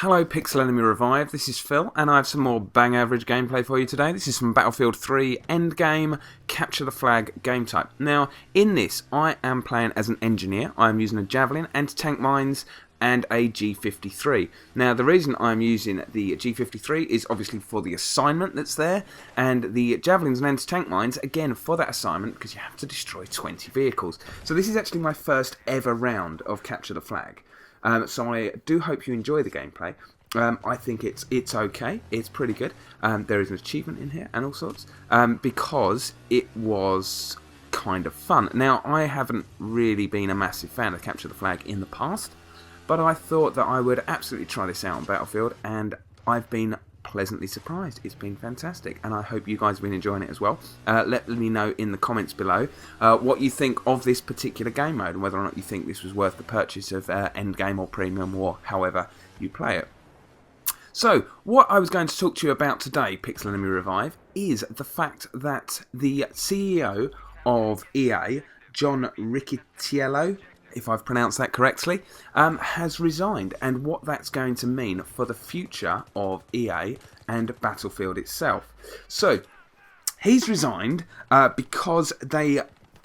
Hello Pixel Enemy Revive, this is Phil, and I have some more bang average gameplay for you today. This is from Battlefield 3 Endgame Capture the Flag game type. Now, in this, I am playing as an engineer. I am using a Javelin, anti-tank mines, and a G53. Now, the reason I'm using the G53 is obviously for the assignment that's there, and the Javelins and anti-tank mines, again, for that assignment, because you have to destroy 20 vehicles. So this is actually my first ever round of Capture the Flag. So I do hope you enjoy the gameplay. I think it's okay. It's pretty good. There is an achievement in here and all sorts because it was kind of fun. Now, I haven't really been a massive fan of Capture the Flag in the past, but I thought that I would absolutely try this out on Battlefield, and I've been pleasantly surprised. It's been fantastic, and I hope you guys have been enjoying it as well. Let me know in the comments below what you think of this particular game mode, and whether or not you think this was worth the purchase of Endgame or Premium, or however you play it. So, what I was going to talk to you about today, Pixel Enemy Revive, is the fact that the CEO of EA, John Riccitiello, if I've pronounced that correctly, has resigned, and what that's going to mean for the future of EA and Battlefield itself. So, he's resigned because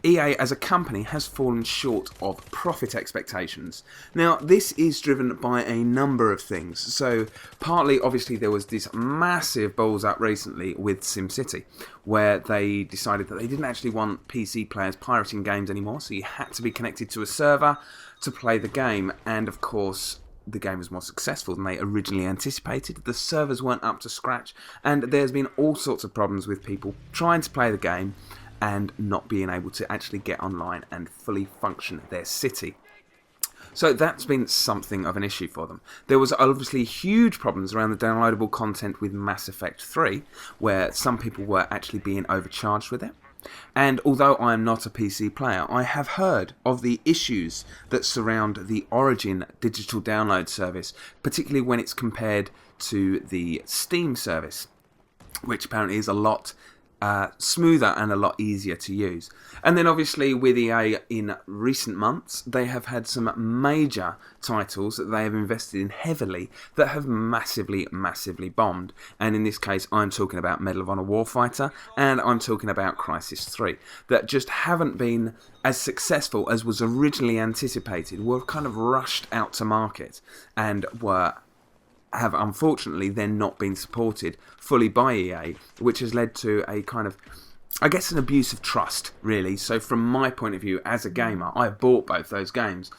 EA as a company has fallen short of profit expectations. Now, this is driven by a number of things. So, partly, obviously, there was this massive balls up recently with SimCity, where they decided that they didn't actually want PC players pirating games anymore, so you had to be connected to a server to play the game, and of course, the game was more successful than they originally anticipated. The servers weren't up to scratch, and there's been all sorts of problems with people trying to play the game and not being able to actually get online and fully function their city. So that's been something of an issue for them. There was obviously huge problems around the downloadable content with Mass Effect 3, where some people were actually being overcharged with it. And although I am not a PC player, I have heard of the issues that surround the Origin digital download service, particularly when it's compared to the Steam service, which apparently is a lot smoother and a lot easier to use. And then obviously with EA in recent months, they have had some major titles that they have invested in heavily that have massively bombed. And in this case, I'm talking about Medal of Honor Warfighter, and I'm talking about Crysis 3, that just haven't been as successful as was originally anticipated, were kind of rushed out to market, and have unfortunately then not been supported fully by EA, which has led to a kind of, I guess, an abuse of trust, really. So from my point of view as a gamer, I've bought both those games,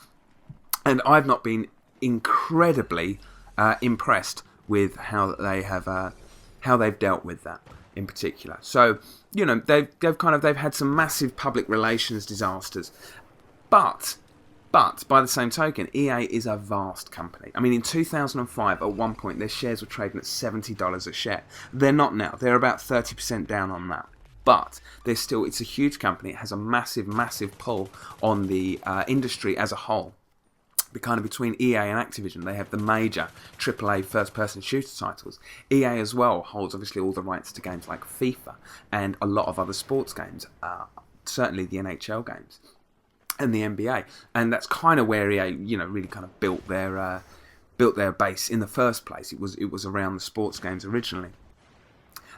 and I've not been incredibly impressed with how they've dealt with that in particular. So, you know, they've had some massive public relations disasters, but by the same token, EA is a vast company. I mean, in 2005, at one point, their shares were trading at $70 a share. They're not now. They're about 30% down on that. But it's a huge company. It has a massive pull on the industry as a whole. Between EA and Activision, they have the major AAA first-person shooter titles. EA as well holds obviously all the rights to games like FIFA and a lot of other sports games, certainly the NHL games and the NBA, and that's kind of where EA, really kind of built their base in the first place. It was around the sports games originally,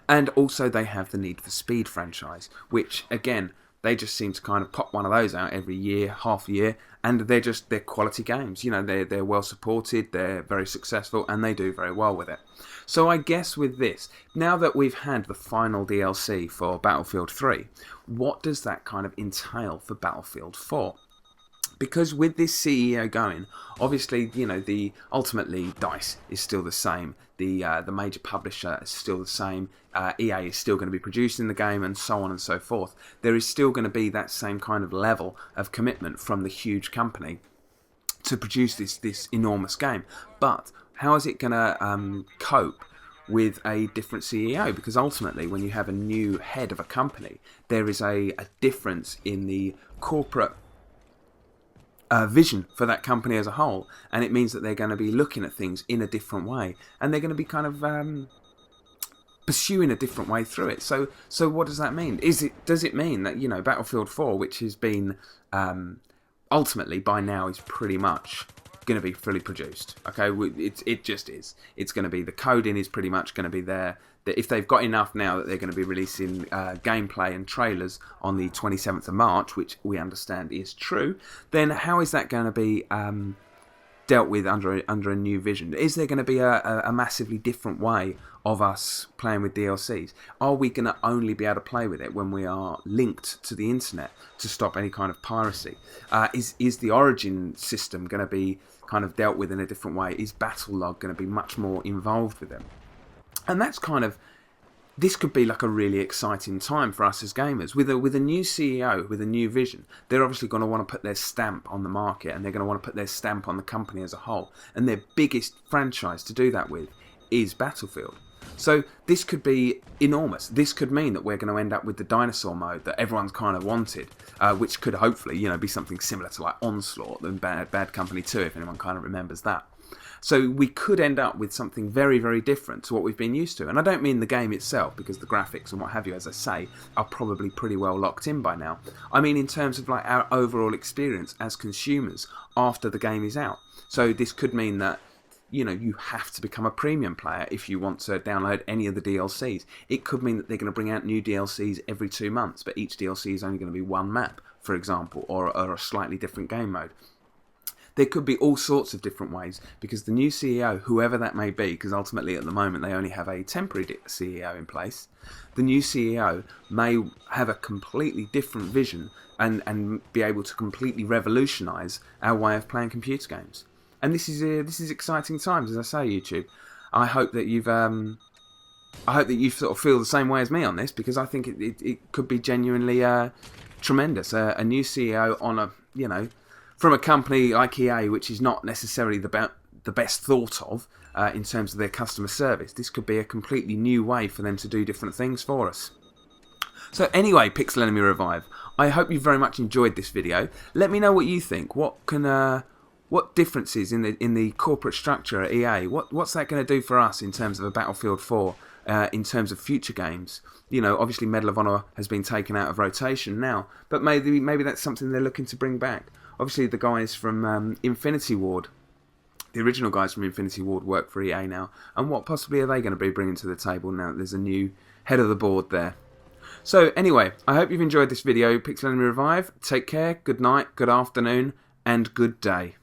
and also they have the Need for Speed franchise, which again they just seem to kind of pop one of those out every year, half a year, and they're quality games. They're well supported, they're very successful, and they do very well with it. So I guess with this, now that we've had the final DLC for Battlefield 3, what does that kind of entail for Battlefield 4? Because with this CEO going, obviously, ultimately DICE is still the same. The major publisher is still the same. EA is still going to be producing the game, and so on and so forth. There is still going to be that same kind of level of commitment from the huge company to produce this enormous game. But how is it going to cope with a different CEO? Because ultimately, when you have a new head of a company, there is a difference in the corporate vision for that company as a whole, and it means that they're going to be looking at things in a different way, and they're going to be kind of pursuing a different way through it. So what does that mean? Does it mean that Battlefield 4, which has been ultimately by now is pretty much going to be fully produced. Okay, it just is. It's going to be, the coding is pretty much going to be there. That if they've got enough now that they're going to be releasing gameplay and trailers on the 27th of March, which we understand is true, then how is that going to be dealt with under a new vision? Is there going to be a massively different way of us playing with DLCs? Are we going to only be able to play with it when we are linked to the internet to stop any kind of piracy? Is the origin system going to be kind of dealt with in a different way? Is battle log going to be much more involved with them? And that's kind of, this could be like a really exciting time for us as gamers. With a new CEO, with a new vision, they're obviously going to want to put their stamp on the market, and they're going to want to put their stamp on the company as a whole. And their biggest franchise to do that with is Battlefield. So this could be enormous. This could mean that we're going to end up with the dinosaur mode that everyone's kind of wanted, which could hopefully, be something similar to like Onslaught and Bad Company 2, if anyone kind of remembers that. So we could end up with something very, very different to what we've been used to. And I don't mean the game itself, because the graphics and what have you, as I say, are probably pretty well locked in by now. I mean in terms of like our overall experience as consumers after the game is out. So this could mean that you have to become a premium player if you want to download any of the DLCs. It could mean that they're going to bring out new DLCs every 2 months, but each DLC is only going to be one map, for example, or a slightly different game mode. There could be all sorts of different ways, because the new CEO, whoever that may be, because ultimately at the moment they only have a temporary CEO in place, the new CEO may have a completely different vision and be able to completely revolutionise our way of playing computer games. And this is exciting times, as I say, YouTube. I hope that you sort of feel the same way as me on this, because I think it could be genuinely tremendous. A new CEO on from a company like EA, which is not necessarily the best thought of in terms of their customer service. This could be a completely new way for them to do different things for us. So anyway, Pixel Enemy Revive, I hope you very much enjoyed this video. Let me know what you think. What differences in the corporate structure at EA? What's that going to do for us in terms of a Battlefield 4? In terms of future games, obviously Medal of Honor has been taken out of rotation now, but maybe that's something they're looking to bring back. Obviously, the guys from Infinity Ward, the original guys from Infinity Ward, work for EA now, and what possibly are they going to be bringing to the table now that there's a new head of the board there? So anyway, I hope you've enjoyed this video, Pixel Enemy Revive. Take care, good night, good afternoon, and good day.